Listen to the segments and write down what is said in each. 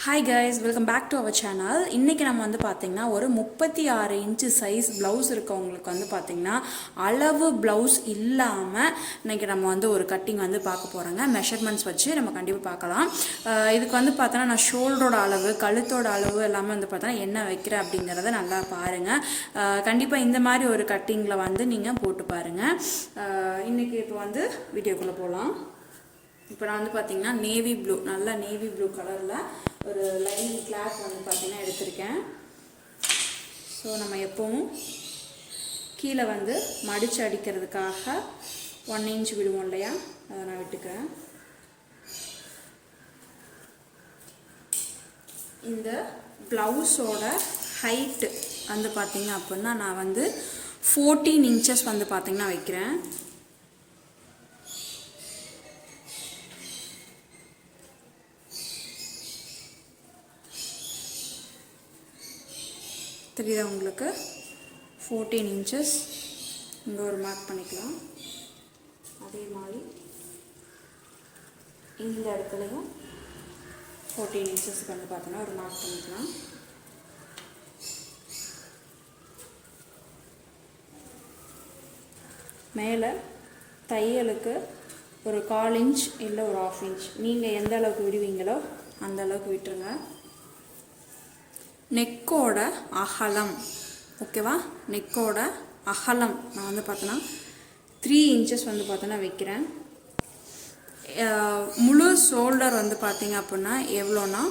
Hi guys, welcome back to our channel. இன்னைக்கு நம்ம வந்து பாத்தீங்கன்னா ஒரு 36 இன்ச் சைஸ் ப்ளவுஸ் இருக்கவங்களுக்கு வந்து பாத்தீங்கன்னா அளவு ப்ளவுஸ் இல்லாம இன்னைக்கு நம்ம வந்து ஒரு கட்டிங் வந்து பார்க்க போறோங்க. மெஷர்மெண்ட்ஸ் வச்சு நம்ம கண்டிப்பா பார்க்கலாம். இதுக்கு வந்து பார்த்தா நான் ஷோல்டரோட அளவு, கழுத்தோட அளவு எல்லாமே வந்து பார்த்தா என்ன வைக்கிறேன் அப்படிங்கறத நல்லா பாருங்க. கண்டிப்பா இந்த மாதிரி ஒரு கட்டிங்ல வந்து நீங்க போட்டு பாருங்க. இன்னைக்கு இப்போ வந்து வீடியோக்குள்ள போலாம். இப்போ நான் வந்து பார்த்தீங்கன்னா நேவி ப்ளூ, நல்ல நேவி ப்ளூ கலரில் ஒரு லைன் கிளாத் வந்து பார்த்தீங்கன்னா எடுத்திருக்கேன். ஸோ நம்ம எப்பவும் கீழே வந்து மடித்து அடிக்கிறதுக்காக 1 இன்ச் விடுவோம் இல்லையா, அதை நான் விட்டுக்கிறேன். இந்த ப்ளவுஸோட ஹைட்டு வந்து பார்த்தீங்க அப்படின்னா நான் வந்து 14 இன்ச்சஸ் வந்து பார்த்தீங்கன்னா வைக்கிறேன். தெரியுதா உங்களுக்கு? 14 இன்ச்சஸ் இங்கே ஒரு மார்க் பண்ணிக்கலாம். அதே மாதிரி இந்த இடத்துலையும் 14 இன்ச்சஸ்க்கு வந்து பார்த்தோன்னா ஒரு மார்க் பண்ணிக்கலாம். மேலே தையலுக்கு ஒரு 1/4 இன்ச் இல்லை ஒரு 1/2 இன்ச் நீங்கள் எந்த அளவுக்கு விடுவீங்களோ அந்த அளவுக்கு விட்டுருங்க. நெக்கோட அகலம், ஓகேவா? நெக்கோட அகலம் நான் வந்து பார்த்தோன்னா 3 இன்ச்சஸ் வந்து பார்த்தோன்னா வைக்கிறேன். முழு ஷோல்டர் வந்து பார்த்தீங்க அப்படின்னா எவ்வளோன்னா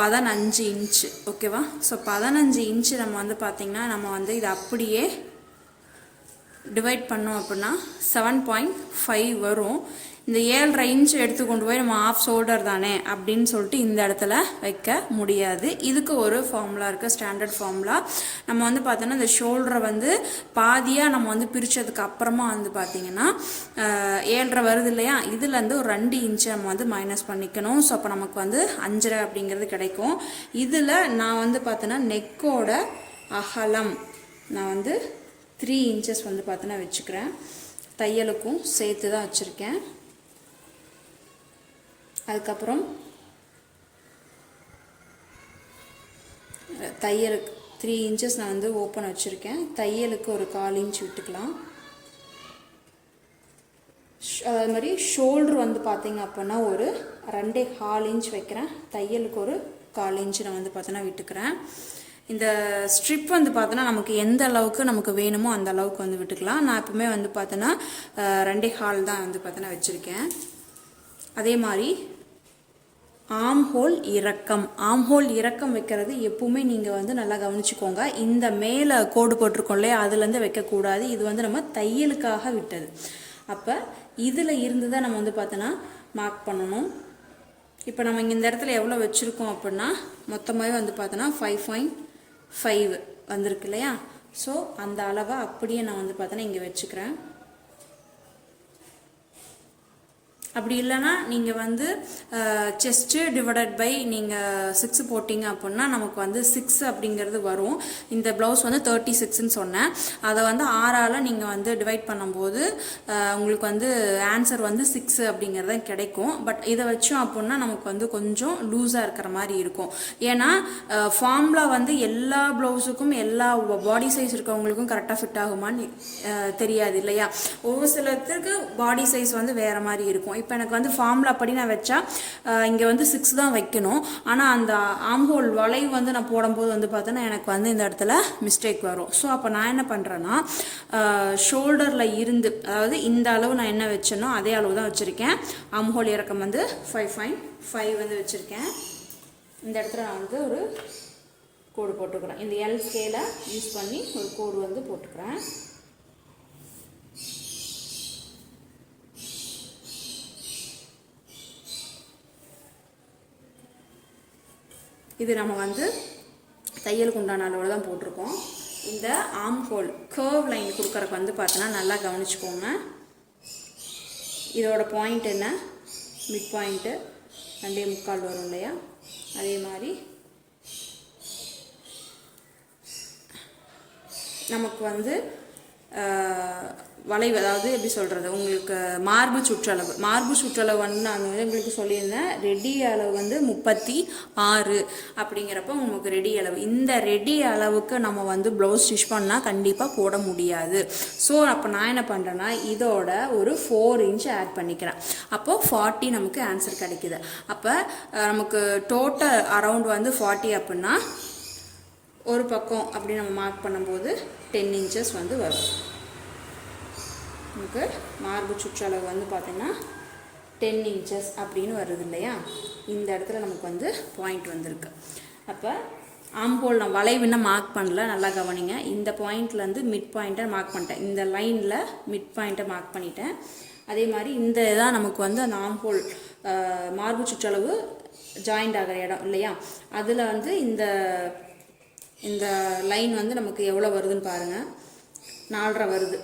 15 இன்ச்சு, ஓகேவா? ஸோ 15 இன்ச்சு நம்ம வந்து பார்த்திங்கன்னா நம்ம வந்து இதை அப்படியே டிவைட் பண்ணோம் அப்படின்னா 7.5 வரும். இந்த 7.5 இன்ச் எடுத்து கொண்டு போய் நம்ம ஆஃப் ஷோல்டர் தானே அப்படின்னு சொல்லிட்டு இந்த இடத்துல வைக்க முடியாது. இதுக்கு ஒரு ஃபார்முலா இருக்குது, ஸ்டாண்டர்ட் ஃபார்முலா. நம்ம வந்து பார்த்தோன்னா இந்த ஷோல்டரை வந்து பாதியாக நம்ம வந்து பிரித்ததுக்கு அப்புறமா வந்து பார்த்திங்கன்னா 7.5 வருது இல்லையா, இதுலேருந்து ஒரு 2 இன்ச்சு நம்ம வந்து மைனஸ் பண்ணிக்கணும். ஸோ அப்போ நமக்கு வந்து 5.5 அப்படிங்கிறது கிடைக்கும். இதில் நான் வந்து பார்த்தோன்னா நெக்கோட அகலம் நான் வந்து 3 இன்ச்சஸ் வந்து பார்த்தோன்னா வச்சுக்கிறேன். தையலுக்கும் சேர்த்து தான் வச்சுருக்கேன். அதுக்கப்புறம் தையலுக்கு 3 இன்ச்சஸ் நான் வந்து ஓப்பன் வச்சுருக்கேன். தையலுக்கு ஒரு 1/4 இன்ச் விட்டுக்கலாம். அது மாதிரி ஷோல்டர் வந்து பார்த்தீங்க அப்படின்னா ஒரு 2.25 இன்ச் வைக்கிறேன். தையலுக்கு ஒரு 1/4 இன்ச் நான் வந்து பார்த்தோன்னா விட்டுக்கிறேன். இந்த ஸ்ட்ரிப் வந்து பார்த்தோன்னா நமக்கு எந்த அளவுக்கு நமக்கு வேணுமோ அந்த அளவுக்கு வந்து விட்டுக்கலாம். நான் எப்பவுமே வந்து பார்த்தோன்னா 2.25 தான் வந்து பார்த்தோன்னா வச்சுருக்கேன். அதே மாதிரி ஆம்ஹோல் இறக்கம், ஆம்ஹோல் இறக்கம் வைக்கிறது எப்பவுமே நீங்கள் வந்து நல்லா கவனிச்சுக்கோங்க. இந்த மேலே கோடு போட்டிருக்கோம் இல்லையா, அதுலேருந்து வைக்கக்கூடாது. இது வந்து நம்ம தையலுக்காக விட்டது. அப்போ இதில் இருந்து தான் நம்ம வந்து பார்த்தோன்னா மார்க் பண்ணணும். இப்போ நம்ம இங்கே இந்த இடத்துல எவ்வளோ வச்சுருக்கோம் அப்படின்னா மொத்தமாகவே வந்து பார்த்தோன்னா 5.5 வந்திருக்கு இல்லையா. ஸோ அந்த அளவை அப்படியே நான் வந்து பார்த்தோன்னா இங்கே வச்சுக்கிறேன். அப்படி இல்லைன்னா நீங்கள் வந்து செஸ்ட்டு டிவைடட் பை நீங்கள் 6 போட்டிங்க அப்படின்னா நமக்கு வந்து 6 அப்படிங்கிறது வரும். இந்த ப்ளவுஸ் வந்து 36ன்னு சொன்னேன். அதை வந்து 6ஆல் நீங்கள் வந்து டிவைட் பண்ணும்போது உங்களுக்கு வந்து ஆன்சர் வந்து 6 அப்படிங்கிறது கிடைக்கும். பட் இதை வச்சோம் அப்படின்னா நமக்கு வந்து கொஞ்சம் லூஸாக இருக்கிற மாதிரி இருக்கும். ஏன்னா ஃபார்முலா வந்து எல்லா ப்ளவுஸுக்கும் எல்லா பாடி சைஸ் இருக்கவங்களுக்கும் கரெக்டாக ஃபிட் ஆகுமான்னு தெரியாது இல்லையா. ஒவ்வொரு சிலருக்கு பாடி சைஸ் வந்து வேறு மாதிரி இருக்கும். இப்போ எனக்கு வந்து ஃபார்முலா படி நான் வச்சா இங்கே வந்து 6 தான் வைக்கணும். ஆனால் அந்த ஆம்ஹோல் வளைவு வந்து நான் போடும்போது வந்து பார்த்தோன்னா எனக்கு வந்து இந்த இடத்துல மிஸ்டேக் வரும். ஸோ அப்போ நான் என்ன பண்ணுறேன்னா ஷோல்டரில் இருந்து, அதாவது இந்த அளவு நான் என்ன வச்சேனோ அதே அளவு தான் வச்சுருக்கேன். ஆம்ஹோல் இறக்கம் வந்து 5.5 வந்து வச்சுருக்கேன். இந்த இடத்துல நான் வந்து ஒரு கோடு போட்டுக்கிறேன். இந்த எல் ஸ்கேலை யூஸ் பண்ணி ஒரு கோடு வந்து போட்டுக்கிறேன். இது நம்ம வந்து தையலுக்கு உண்டான அளவில் தான் போட்டிருக்கோம். இந்த ஆம்ஹோல் கர்வ் லைன் கொடுக்குறக்கு வந்து பார்த்தோன்னா நல்லா கவனிச்சுக்கோங்க. இதோட பாயிண்ட் என்ன, மிட் பாயிண்ட்டு 2.25 வரும் இல்லையா. அதே மாதிரி நமக்கு வந்து வளைவு, அதாவது எப்படி சொல்கிறது, உங்களுக்கு மார்பு சுற்றளவு வந்து நான் வந்து உங்களுக்கு சொல்லியிருந்தேன். ரெடி அளவு வந்து 36 அப்படிங்கிறப்ப உங்களுக்கு ரெடி அளவு, இந்த ரெடி அளவுக்கு நம்ம வந்து ப்ளவுஸ் ஸ்டிச் பண்ணால் கண்டிப்பாக போட முடியாது. ஸோ அப்போ நான் என்ன பண்ணுறேன்னா இதோட ஒரு 4 இன்ச் ஆட் பண்ணிக்கிறேன். அப்போது 40 நமக்கு ஆன்சர் கிடைக்குது. அப்போ நமக்கு டோட்டல் அரவுண்ட் வந்து 40 அப்படின்னா ஒரு பக்கம் அப்படி நம்ம மார்க் பண்ணும்போது 10 இன்ச்சஸ் வந்து வரும். நமக்கு மார்பு சுற்றளவு வந்து பார்த்திங்கன்னா 10 இன்ச்சஸ் அப்படின்னு வருது இல்லையா. இந்த இடத்துல நமக்கு வந்து பாயிண்ட் வந்திருக்கு. அப்போ ஆம்போல் நான் வளைவுன்னு மார்க் பண்ணல, நல்லா கவனிங்க. இந்த பாயிண்ட்லேருந்து மிட் பாயிண்ட்டை மார்க் பண்ணிட்டேன், இந்த லைனில் மிட் பாயிண்ட்டை மார்க் பண்ணிட்டேன். அதே மாதிரி இந்த இதான் நமக்கு வந்து அந்த ஆம்போல் மார்பு சுற்றளவு ஜாயிண்ட் ஆகிற இடம் இல்லையா, அதில் வந்து இந்த லைன் வந்து நமக்கு எவ்வளோ வருதுன்னு பாருங்கள், 4.5 வருது.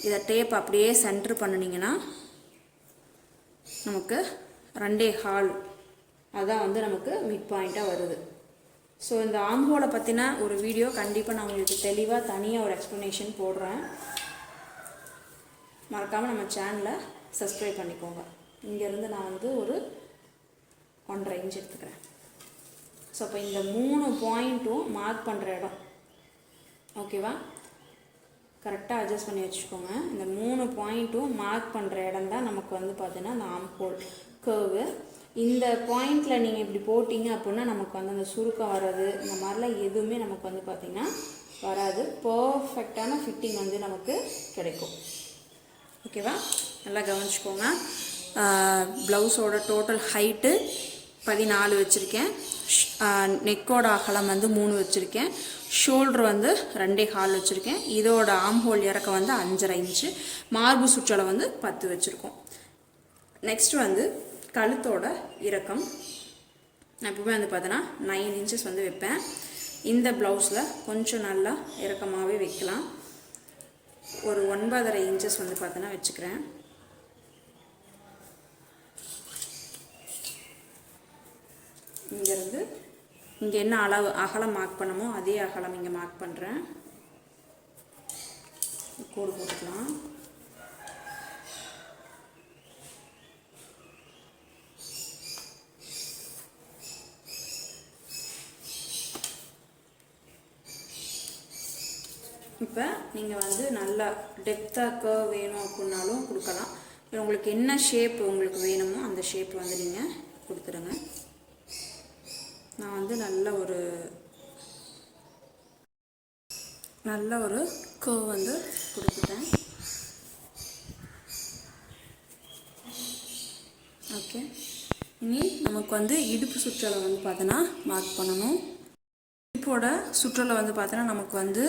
இதை டேப் அப்படியே சென்டர் பண்ணினீங்கன்னா நமக்கு 2.25 அதுதான் வந்து நமக்கு மிட் பாயிண்ட்டாக வருது. ஸோ இந்த ஆம்போலை பற்றின ஒரு வீடியோ கண்டிப்பாக நான் உங்களுக்கு தெளிவாக தனியாக ஒரு எக்ஸ்ப்ளனேஷன் போடுறேன். மறக்காமல் நம்ம சேனலை சப்ஸ்கிரைப் பண்ணிக்கோங்க. இங்கேருந்து நான் வந்து ஒரு 1.5 இன்ச் எடுத்துக்கிறேன். ஸோ அப்போ இந்த 3 பாயிண்ட்டும் மார்க் பண்ணுற இடம் ஓகேவா, கரெக்டாக அட்ஜஸ்ட் பண்ணி வச்சுக்கோங்க. இந்த 3 பாயிண்ட்டும் மார்க் பண்ணுற இடம் தான் நமக்கு வந்து பார்த்தீங்கன்னா அந்த ஆம்போல் கர்வு. இந்த பாயிண்டில் நீங்கள் இப்படி போட்டிங்க அப்படின்னா நமக்கு வந்து அந்த சுருக்கம் வர்றது இந்த மாதிரிலாம் எதுவுமே நமக்கு வந்து பார்த்திங்கன்னா வராது. பர்ஃபெக்டான ஃபிட்டிங் வந்து நமக்கு கிடைக்கும். ஓகேவா, நல்லா கவனிச்சுக்கோங்க. ப்ளவுஸோட டோட்டல் ஹைட்டு 14 வச்சுருக்கேன். நெக்கோட அகலம் வந்து 3 வச்சுருக்கேன். ஷோல்ட்ரு வந்து 2.25 வச்சுருக்கேன். இதோட ஆம்ஹோல் இறக்கம் வந்து 5.5 இன்ச்சு. மார்பு சுற்றளவு வந்து 10 வச்சுருக்கோம். நெக்ஸ்ட் வந்து கழுத்தோட இறக்கம் நான் எப்பவுமே வந்து பார்த்தோன்னா 9 இன்ச்சஸ் வந்து வைப்பேன். இந்த ப்ளவுஸில் கொஞ்சம் நல்லா இறக்கமாகவே வைக்கலாம். ஒரு 9.5 இன்ச்சஸ் வந்து பார்த்தோன்னா வச்சுக்கிறேன். இங்கேருந்து இங்கே என்ன அளவு அகலம் மார்க் பண்ணமோ அதே அகலம் இங்கே மார்க் பண்ணுறேன். கோடு போட்டுக்கலாம். இப்போ நீங்கள் வந்து நல்லா டெப்த்தாக வேணும் அப்படின்னாலும் கொடுக்கலாம். உங்களுக்கு என்ன ஷேப் உங்களுக்கு வேணுமோ அந்த ஷேப் வந்து நீங்கள் கொடுத்துருங்க. நான் வந்து நல்ல ஒரு கர்வ் வந்து கொடுத்துட்டேன். ஓகே, இனி நமக்கு வந்து இடுப்பு சுற்றளவு வந்து பார்த்தோன்னா மார்க் பண்ணணும். இடுப்போட சுற்றளவு வந்து பார்த்தோன்னா நமக்கு வந்து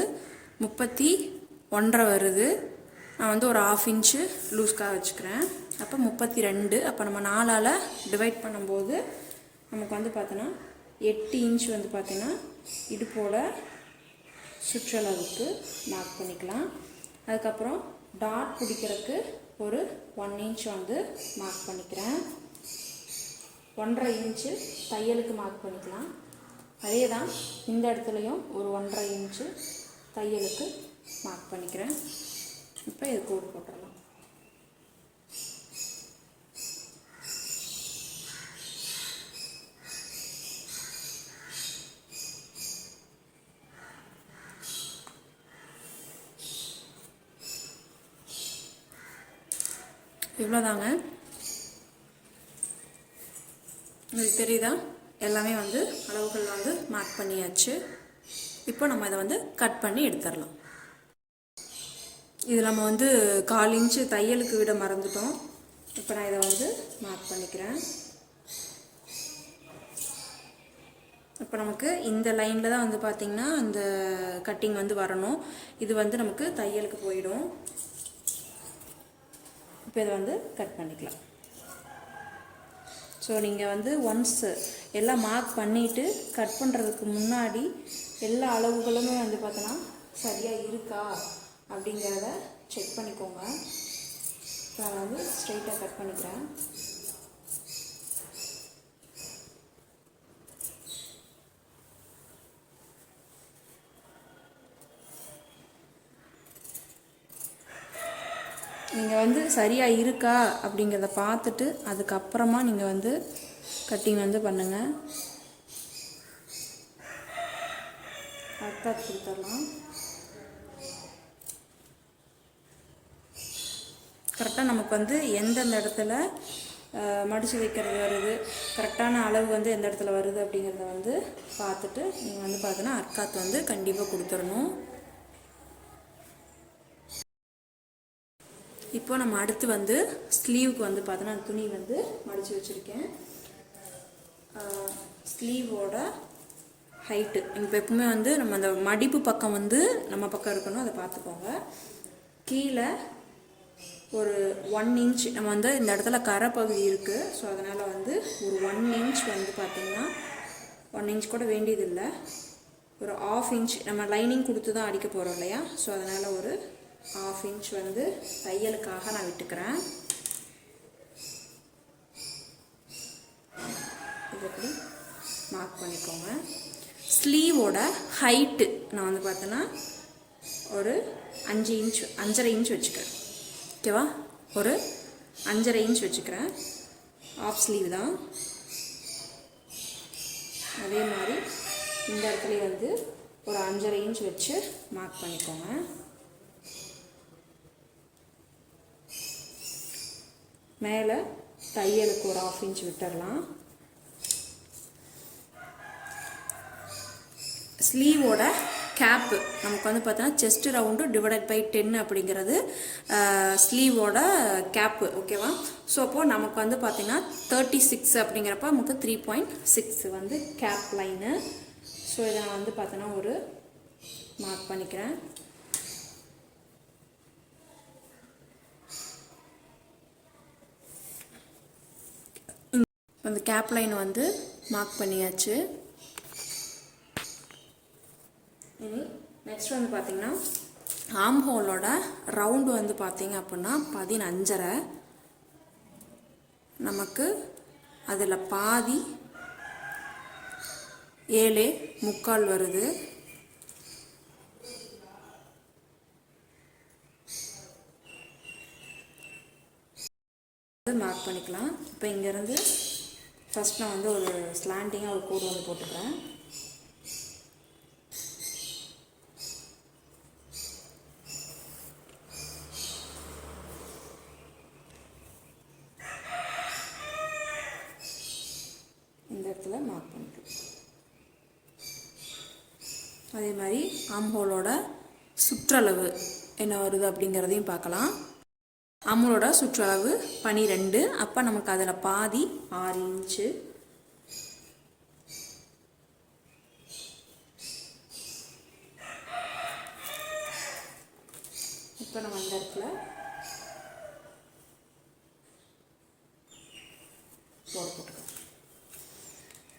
31.5 வருது. நான் வந்து ஒரு 1/2 இன்ச்சு லூஸ்க்காக வச்சுக்கிறேன். அப்போ 32. அப்போ நம்ம 4ஆல் டிவைட் பண்ணும்போது நமக்கு வந்து பார்த்தோன்னா 8 இன்ச் வந்து பார்த்தீங்கன்னா இடுப்போட சுற்றளவுக்கு மார்க் பண்ணிக்கலாம். அதுக்கப்புறம் டாட் பிடிக்கிறதுக்கு ஒரு 1 இன்ச் வந்து மார்க் பண்ணிக்கிறேன். 1.5 இன்ச்சு தையலுக்கு மார்க் பண்ணிக்கலாம். அதே தான் இந்த இடத்துலையும் ஒரு 1.5 இன்ச்சு தையலுக்கு மார்க் பண்ணிக்கிறேன். இப்போ இது கோடு போட்டுடலாம். இவ்வளோதாங்க. உங்களுக்கு தெரியுதா, எல்லாமே வந்து அளவுகள் வந்து மார்க் பண்ணியாச்சு. இப்போ நம்ம இதை வந்து கட் பண்ணி எடுத்துடலாம். இது நம்ம வந்து 1/4 இன்ச்சு தையலுக்கு விட மறந்துட்டோம். இப்போ நான் இதை வந்து மார்க் பண்ணிக்கிறேன். இப்போ நமக்கு இந்த லைனில் தான் வந்து பார்த்திங்கன்னா அந்த கட்டிங் வந்து வரணும். இது வந்து நமக்கு தையலுக்கு போயிடும். இப்போ இதை வந்து கட் பண்ணிக்கலாம். ஸோ நீங்கள் வந்து ஒன்ஸ் எல்லாம் மார்க் பண்ணிவிட்டு கட் பண்ணுறதுக்கு முன்னாடி எல்லா அளவுகளுமே வந்து பார்த்தோன்னா சரியாக இருக்கா அப்படிங்கிறத செக் பண்ணிக்கோங்க. நான் வந்து ஸ்ட்ரைட்டாக கட் பண்ணிக்கிறேன். நீங்கள் வந்து சரியாக இருக்கா அப்படிங்கிறத பார்த்துட்டு அதுக்கப்புறமா நீங்கள் வந்து கட்டிங் வந்து பண்ணுங்கள். அர்த்தாத் கொடுத்துடலாம். கரெக்டாக நமக்கு வந்து எந்தெந்த இடத்துல மடித்து வைக்கிறது வருது, கரெக்டான அளவு வந்து எந்த இடத்துல வருது அப்படிங்கிறத வந்து பார்த்துட்டு நீங்கள் வந்து பார்த்தீங்கன்னா அர்க்காத் வந்து கண்டிப்பாக கொடுத்துடணும். இப்போ நம்ம அடுத்து வந்து ஸ்லீவுக்கு வந்து பார்த்தோன்னா துணி வந்து மடித்து வச்சுருக்கேன். ஸ்லீவோட ஹைட்டு இப்போ எப்பவுமே வந்து நம்ம அந்த மடிப்பு பக்கம் வந்து நம்ம பக்கம் இருக்கணும், அதை பார்த்துக்கோங்க. கீழே ஒரு 1 இன்ச் நம்ம வந்து இந்த இடத்துல கரை பகுதி இருக்குது. ஸோ அதனால் வந்து ஒரு 1 இன்ச் வந்து பார்த்திங்கன்னா 1 இன்ச் கூட வேண்டியதில்லை, ஒரு 1/2 இன்ச் நம்ம லைனிங் கொடுத்து தான் அடிக்க போகிறோம் இல்லையா. ஸோ அதனால் ஒரு 1/2 இன்ச் வந்து தையலுக்காக நான் விட்டுக்கிறேன். இது எப்படி மார்க் பண்ணிக்கோங்க. ஸ்லீவோட ஹைட்டு நான் வந்து பார்த்தேன்னா ஒரு 5.5 இன்ச் வச்சுக்கிறேன். ஓகேவா, ஒரு 5.5 இன்ச் வச்சுக்கிறேன். ஆஃப் ஸ்லீவ் தான். அதே மாதிரி இந்த இடத்துலையும் வந்து ஒரு 5.5 இன்ச் வச்சு மார்க் பண்ணிக்கோங்க. மேலே தையலுக்கு ஒரு 1/2 இன்ச் விட்டுடலாம். ஸ்லீவோட கேப்பு நமக்கு வந்து பார்த்தோன்னா செஸ்ட் ரவுண்டு டிவைடட் பை 10 அப்படிங்கிறது ஸ்லீவோட கேப்பு. ஓகேவா, ஸோ அப்போது நமக்கு வந்து பார்த்திங்கன்னா 36 அப்படிங்கிறப்ப நமக்கு 3.6 வந்து கேப் லைனு. ஸோ இதை நான் வந்து பார்த்தோன்னா ஒரு மார்க் பண்ணிக்கிறேன். அந்த கேப் லைன் வந்து மார்க் பண்ணியாச்சு. இனி நெக்ஸ்ட் வந்து பார்த்திங்கன்னா ஆம் ஹோலோட ரவுண்டு வந்து பார்த்திங்க அப்படின்னா 15.5. நமக்கு அதில் பாதி 7.25 வருது. மார்க் பண்ணிக்கலாம். இப்போ இங்கேருந்து ஃபஸ்ட் நான் வந்து ஒரு ஸ்லாண்டிங்காக ஒரு கோடு வந்து போட்டுக்கிறேன். இந்த இடத்துல மார்க் பண்ணிக்கலாம். அதே மாதிரி ஆம் ஹோலோட சுற்றளவு என்ன வருது அப்படிங்கிறதையும் பார்க்கலாம். ஆம்ஹோலோட சுற்றளவு 12. அப்போ நமக்கு அதில் பாதி 6 இன்ச்சு. இப்போ நம்ம இந்த இடத்துல போட்டுக்கலாம்.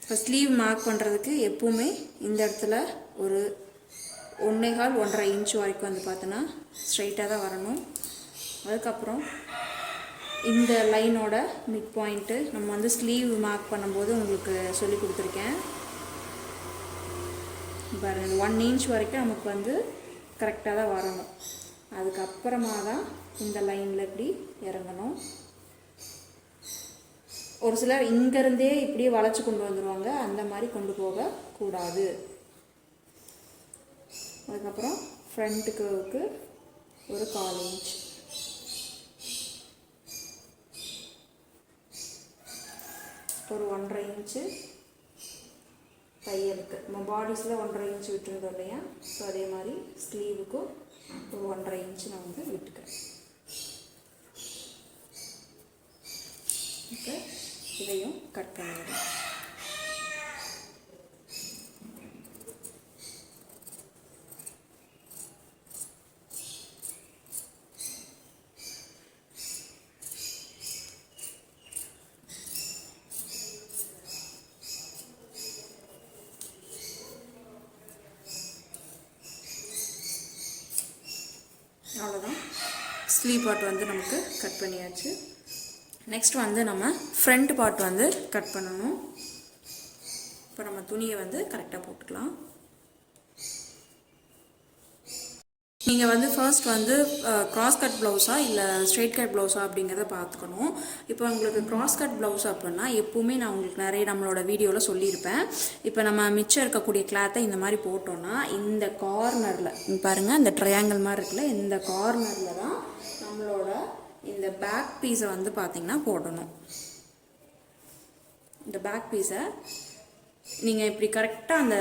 இப்போ ஸ்லீவ் மார்க் பண்ணுறதுக்கு எப்பவுமே இந்த இடத்துல ஒரு 1.25 இன்ச் வரைக்கும் வந்து பார்த்தோன்னா ஸ்ட்ரைட்டாக தான் வரணும். அதுக்கப்புறம் இந்த லைனோட மிட் பாயிண்ட்டு நம்ம வந்து ஸ்லீவ் மார்க் பண்ணும்போது உங்களுக்கு சொல்லி கொடுத்துருக்கேன். பாருங்கள் 1 இன்ச் வரைக்கும் நமக்கு வந்து கரெக்டாக தான் வரணும். அதுக்கப்புறமா தான் இந்த லைனில் இப்படி இறங்கணும். ஒரு சிலர் இங்கேருந்தே இப்படியே வளைச்சி கொண்டு வந்துடுவாங்க, அந்த மாதிரி கொண்டு போகக்கூடாது. அதுக்கப்புறம் ஃப்ரண்ட்டுக்கு ஒரு 1/4 இன்ச். ஒரு 1.5 இன்ச்சு தையலுக்கு நம்ம பாடிஸில் 1.5 இன்ச்சு விட்டுருந்தோம் இல்லையா. ஸோ அதே மாதிரி ஸ்லீவுக்கும் ஒரு 1.5 இன்ச்சு நான் வந்து விட்டுக்கிறேன். ஓகே, இதையும் கட் பண்ணிடுறேன். அவ்வளோதான், ஸ்லீவ் பார்ட் வந்து நமக்கு கட் பண்ணியாச்சு. நெக்ஸ்ட் வந்து நம்ம ஃப்ரண்ட் பார்ட் வந்து கட் பண்ணணும். இப்போ நம்ம துணியை வந்து கரெக்டாக போட்டுக்கலாம். நீங்கள் வந்து ஃபர்ஸ்ட் வந்து கிராஸ் கட் ப்ளவுஸா இல்லை ஸ்ட்ரெயிட் கட் ப்ளவுஸா அப்படிங்கிறத பார்த்துக்கணும். இப்போ உங்களுக்கு கிராஸ் கட் ப்ளவுஸ் அப்படின்னா எப்போவுமே நான் உங்களுக்கு நிறைய நம்மளோட வீடியோவில் சொல்லியிருப்பேன். இப்போ நம்ம மிச்சம் இருக்கக்கூடிய கிளாத்தை இந்த மாதிரி போட்டோன்னா இந்த கார்னரில் பாருங்கள், இந்த ட்ரையாங்கிள் மாதிரி இருக்குல்ல, இந்த கார்னரில் தான் நம்மளோட இந்த பேக் பீஸை வந்து பார்த்திங்கன்னா போடணும். இந்த பேக் பீஸை நீங்கள் இப்படி கரெக்டாக அந்த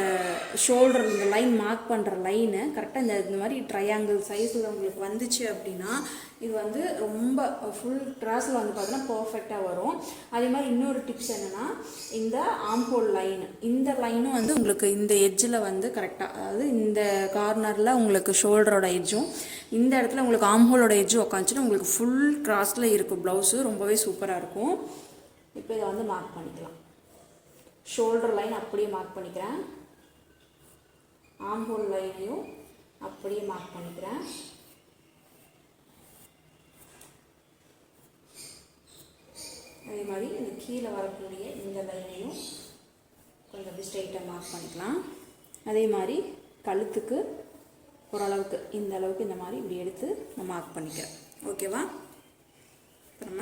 ஷோல்டர் இந்த லைன் மார்க் பண்ணுற லைனு கரெக்டாக இந்த மாதிரி ட்ரையாங்கிள் சைஸில் உங்களுக்கு வந்துச்சு அப்படின்னா இது வந்து ரொம்ப ஃபுல் ட்ராஸில் வந்து பார்த்தீங்கன்னா பர்ஃபெக்டாக வரும். அதே மாதிரி இன்னொரு டிப்ஸ் என்னென்னா, இந்த ஆம்ஹோல் லைன், இந்த லைனும் வந்து உங்களுக்கு இந்த எட்ஜில் வந்து கரெக்டாக, அதாவது இந்த கார்னரில் உங்களுக்கு ஷோல்டரோட எட்ஜும் இந்த இடத்துல உங்களுக்கு ஆம்ஹோலோட எட்ஜும் உட்காந்துச்சுன்னா உங்களுக்கு ஃபுல் க்ராஸில் இருக்கும் ப்ளவுஸு, ரொம்பவே சூப்பராக இருக்கும். இப்போ இதை வந்து மார்க் பண்ணிக்கலாம். ஷோல்டர் லைன் அப்படியே மார்க் பண்ணிக்கிறேன், ஆம்ஹோல் லைனையும் அப்படியே மார்க் பண்ணிக்கிறேன். அதே மாதிரி இந்த கீழே வரக்கூடிய இந்த லைனையும் கொஞ்சம் அப்படி ஸ்ட்ரெயிட்டாக மார்க் பண்ணிக்கலாம். அதே மாதிரி கழுத்துக்கு ஓரளவுக்கு இந்த அளவுக்கு இந்த மாதிரி இப்படி எடுத்து நான் மார்க் பண்ணிக்கிறேன். ஓகேவா? இப்போ நம்ம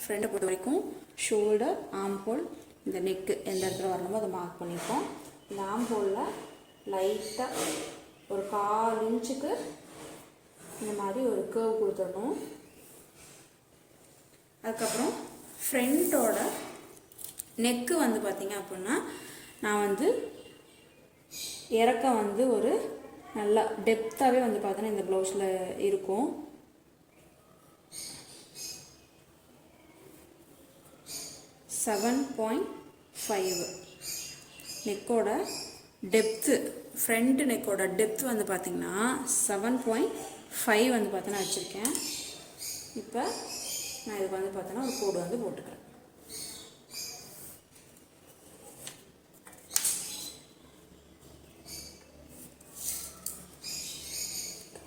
ஃப்ரண்ட்டை பொறுத்த வரைக்கும் ஷோல்டர், ஆம்ஹோல், இந்த நெக்கு எந்த இடத்துல வரணுமோ அதை மார்க் பண்ணியிருக்கோம். இந்த ஆம்ஹோலில் லைட்டாக ஒரு 1/4 இன்ச்சுக்கு இந்த மாதிரி ஒரு கர்வ் கொடுத்துடணும். அதுக்கப்புறம் ஃப்ரண்ட்டோட நெக்கு வந்து பார்த்திங்க அப்படின்னா நான் வந்து இறக்கம் வந்து ஒரு நல்லா டெப்த்தாகவே வந்து பார்த்தீங்கன்னா இந்த ப்ளவுஸில் இருக்கும். $7.5 நெக்கோட டெப்த்து, ஃப்ரண்ட் நெக்கோட டெப்த் வந்து பார்த்திங்கன்னா 7.5 வந்து பார்த்தோன்னா வச்சுருக்கேன். இப்போ நான் இதுக்கு வந்து பார்த்தோன்னா ஒரு கோடு வந்து போட்டுக்கிறேன்.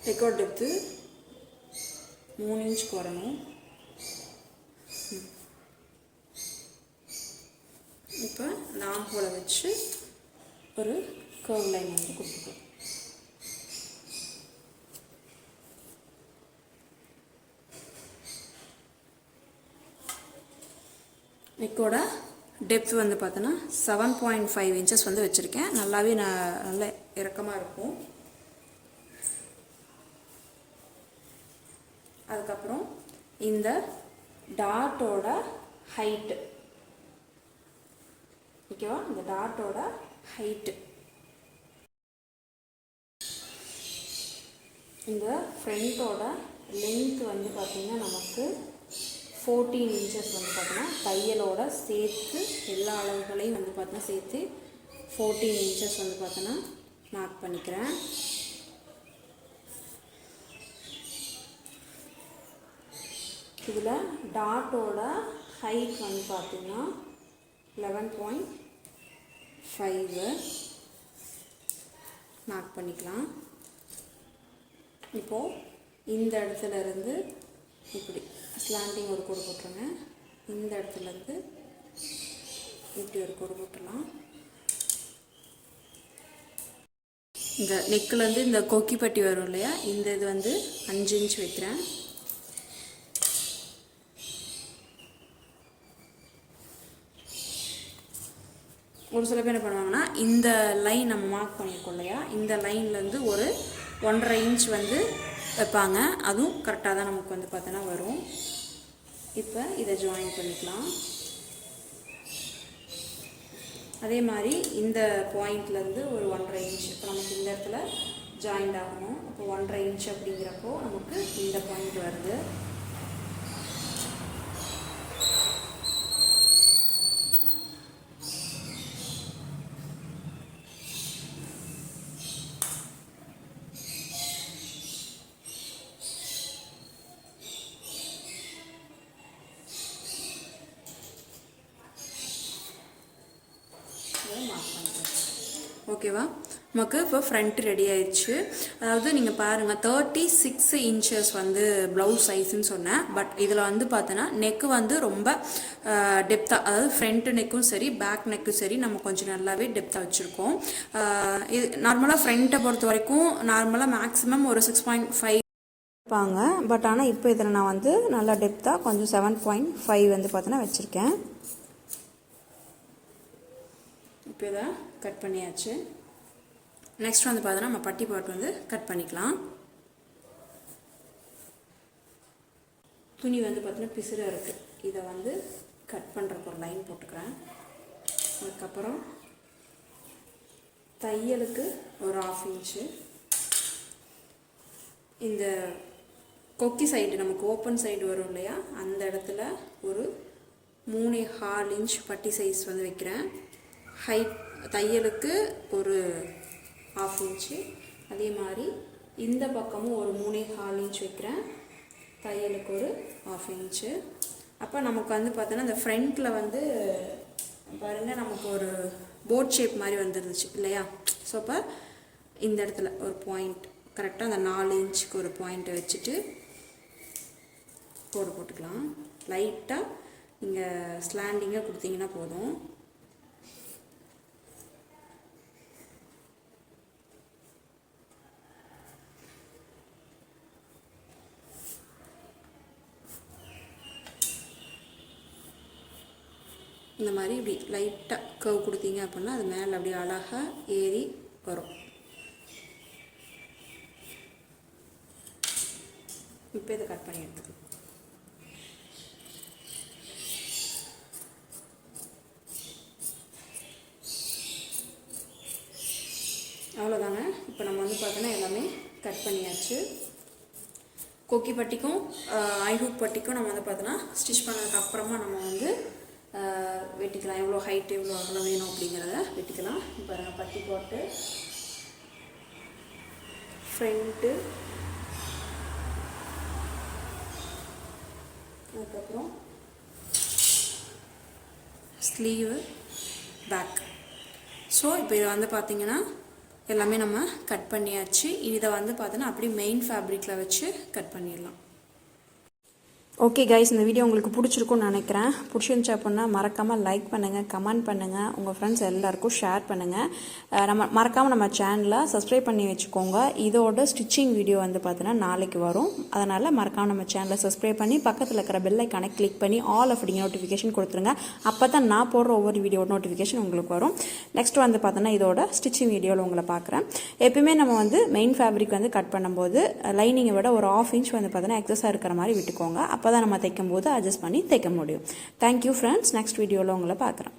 நெக்கோட டெப்த்து 3 இன்ச்சுக்கு வரணும். இப்போ இந்த ஆம்ஹோலை வச்சு ஒரு கர்வ் லைன் வந்து கொடுத்துக்கலாம். நெக்கோட டெப்த் வந்து பார்த்தோன்னா 7.5 இன்ச்சஸ் வந்து வச்சுருக்கேன். நல்லாவே நல்ல இறக்கமாக இருக்கும். அதுக்கப்புறம் இந்த டாட்டோட ஹைட்டு, ஓகேவா? இந்த டாட்டோட ஹைட்டு, இந்த ஃப்ரண்ட்டோட லென்த் வந்து பார்த்திங்கன்னா நமக்கு 14 இன்ச்சஸ் வந்து பார்த்தீங்கன்னா தையலோட சேர்த்து எல்லா அளவுகளையும் வந்து பார்த்தீங்கன்னா சேர்த்து 14 இன்ச்சஸ் வந்து பார்த்தோன்னா மார்க் பண்ணிக்கிறேன். இதில் டாட்டோட ஹைட் வந்து பார்த்திங்கன்னா 11.5 மார்க் பண்ணிக்கலாம். இப்போது இந்த இடத்துல இருந்து இப்படி ஸ்லாண்டிங் ஒரு கோடு போட்டுருங்க. இந்த இடத்துலேருந்து இப்படி ஒரு கோடு போட்டுடலாம். இந்த நெக்கிலேருந்து இந்த கொக்கி பட்டி வரும் இல்லையா, இந்த இது வந்து 5 இன்ச் வைக்கிறேன். ஒரு சில பேர் என்ன பண்ணுவாங்கன்னா, இந்த லைன் நம்ம மார்க் பண்ணியிருக்கோம் இல்லையா, இந்த லைன்லேருந்து ஒரு 1.5 இன்ச் வந்து வைப்பாங்க. அதுவும் கரெக்டாக தான் நமக்கு வந்து பார்த்தோன்னா வரும். இப்போ இதை ஜாயின் பண்ணிக்கலாம். அதே மாதிரி இந்த பாயிண்ட்லேருந்து ஒரு 1.5 இன்ச் இப்போ நமக்கு இந்த இடத்துல ஜாயிண்ட் ஆகணும். அப்போ 1.5 இன்ச் அப்படிங்கிறப்போ நமக்கு இந்த பாயிண்ட் வருது. ஓகேவா? நமக்கு இப்போ ஃப்ரண்ட் ரெடி ஆயிடுச்சு. அதாவது நீங்கள் பாருங்கள் 36 இன்ச்சஸ் வந்து ப்ளவுஸ் சைஸ்ன்னு சொன்னேன். பட் இதில் வந்து பார்த்தோன்னா நெக்கு வந்து ரொம்ப டெப்த்தாக, அதாவது ஃப்ரண்ட் நெக்கும் சரி பேக் நெக்கும் சரி நம்ம கொஞ்சம் நல்லாவே டெப்த்தாக வச்சுருக்கோம். இது நார்மலாக ஃப்ரண்ட்டை பொறுத்த வரைக்கும் நார்மலாக மேக்ஸிமம் ஒரு 6.5 இருப்பாங்க. பட் ஆனால் இப்போ இதில் நான் வந்து நல்லா டெப்த்தாக கொஞ்சம் 7.5 வந்து பார்த்தோன்னா வச்சுருக்கேன். இப்போ இதை கட் பண்ணியாச்சு. நெக்ஸ்ட் வந்து பார்த்தோன்னா நம்ம பட்டி பார்ட் வந்து கட் பண்ணிக்கலாம். துணி வந்து பார்த்தீங்கன்னா பிசுறாக இருக்குது. இதை வந்து கட் பண்ணுறக்கு ஒரு லைன் போட்டுக்கிறேன். அதுக்கப்புறம் தையலுக்கு ஒரு 1/2 இன்ச்சு, இந்த கொக்கி சைடு நமக்கு ஓப்பன் சைடு வரும் இல்லையா, அந்த இடத்துல ஒரு 3.25 இன்ச் பட்டி சைஸ் வந்து வைக்கிறேன். ஹைட் தையலுக்கு ஒரு 1/2 இன்ச்சு, அதே மாதிரி இந்த பக்கமும் ஒரு 3.25 இன்ச் வைக்கிறேன். தையலுக்கு ஒரு 1/2 இன்ச்சு. அப்போ நமக்கு வந்து பார்த்தோன்னா இந்த ஃப்ரண்ட்டில் வந்து பாருங்கள் நமக்கு ஒரு போட் ஷேப் மாதிரி வந்துருந்துச்சு இல்லையா. ஸோ அப்போ இந்த இடத்துல ஒரு பாயிண்ட் கரெக்டாக அந்த 4 இன்ச்சுக்கு ஒரு பாயிண்ட்டை வச்சுட்டு கோடு போட்டுக்கலாம். லைட்டாக நீங்கள் ஸ்லாண்டிங்காக கொடுத்தீங்கன்னா போதும். இந்த மாதிரி இப்படி லைட்டாக கர்வ் கொடுத்தீங்க அப்படின்னா அது மேலே அப்படியே அழகாக ஏறி வரும். இப்போ இதை கட் பண்ணி எடுத்துக்கலாம். அவ்வளோதாங்க. இப்போ நம்ம வந்து பார்த்தோன்னா எல்லாமே கட் பண்ணியாச்சு. கொக்கி பட்டிக்கும் ஐஹூக் பட்டிக்கும் நம்ம வந்து பார்த்தோன்னா ஸ்டிச் பண்ணதுக்கு அப்புறமா நம்ம வந்து வெட்டிக்கலாம். எவ்வளோ ஹைட் எவ்வளோ அகலம் வேணும் அப்படிங்கிறத வெட்டிக்கலாம். இப்போ பட்டி போட்டு ஃப்ரண்ட்டு, அதுக்கப்புறம் ஸ்லீவு, பேக். ஸோ இப்போ இதை வந்து பார்த்திங்கன்னா எல்லாமே நம்ம கட் பண்ணியாச்சு. இதை வந்து பார்த்தோன்னா அப்படியே மெயின் ஃபேப்ரிக்கில் வச்சு கட் பண்ணிடலாம். ஓகே கைஸ், இந்த வீடியோ உங்களுக்கு பிடிச்சிருக்குன்னு நினைக்கிறேன். பிடிச்சிருந்துச்சு அப்படின்னா மறக்காமல் லைக் பண்ணுங்கள், கமெண்ட் பண்ணுங்கள், உங்கள் ஃப்ரெண்ட்ஸ் எல்லாருக்கும் ஷேர் பண்ணுங்கள். மறக்காமல் நம்ம சேனலை சப்ஸ்கிரைப் பண்ணி வச்சுக்கோங்க. இதோட ஸ்டிச்சிங் வீடியோ வந்து பார்த்தீங்கன்னா நாளைக்கு வரும். அதனால் மறக்காமல் நம்ம சேனலை சப்ஸ்கிரைப் பண்ணி பக்கத்தில் இருக்கிற பெல் ஐக்கானை கிளிக் பண்ணி ஆல் அப்படிங்கிற நோட்டிஃபிகேஷன் கொடுத்துருங்க. அப்போ தான் நான் போடுற ஒவ்வொரு வீடியோட நோட்டிஃபிகேஷன் உங்களுக்கு வரும். நெக்ஸ்ட் வந்து பார்த்தோன்னா இதோட ஸ்டிச்சிங் வீடியோவில் உங்களை பார்க்குறேன். எப்பயுமே நம்ம வந்து மெயின் ஃபேப்ரிக் வந்து கட் பண்ணும்போது லைனிங்கை விட ஒரு 1/2 இன்ச் வந்து பார்த்தோன்னா எக்ஸஸாக இருக்கிற மாதிரி விட்டுக்கோங்க. அப்போ தான் நம்ம தைக்கும் போது அட்ஜஸ்ட் பண்ணி தைக்க முடியும். Thank you friends. நெக்ஸ்ட் வீடியோவில் உங்களை பார்க்குறேன்.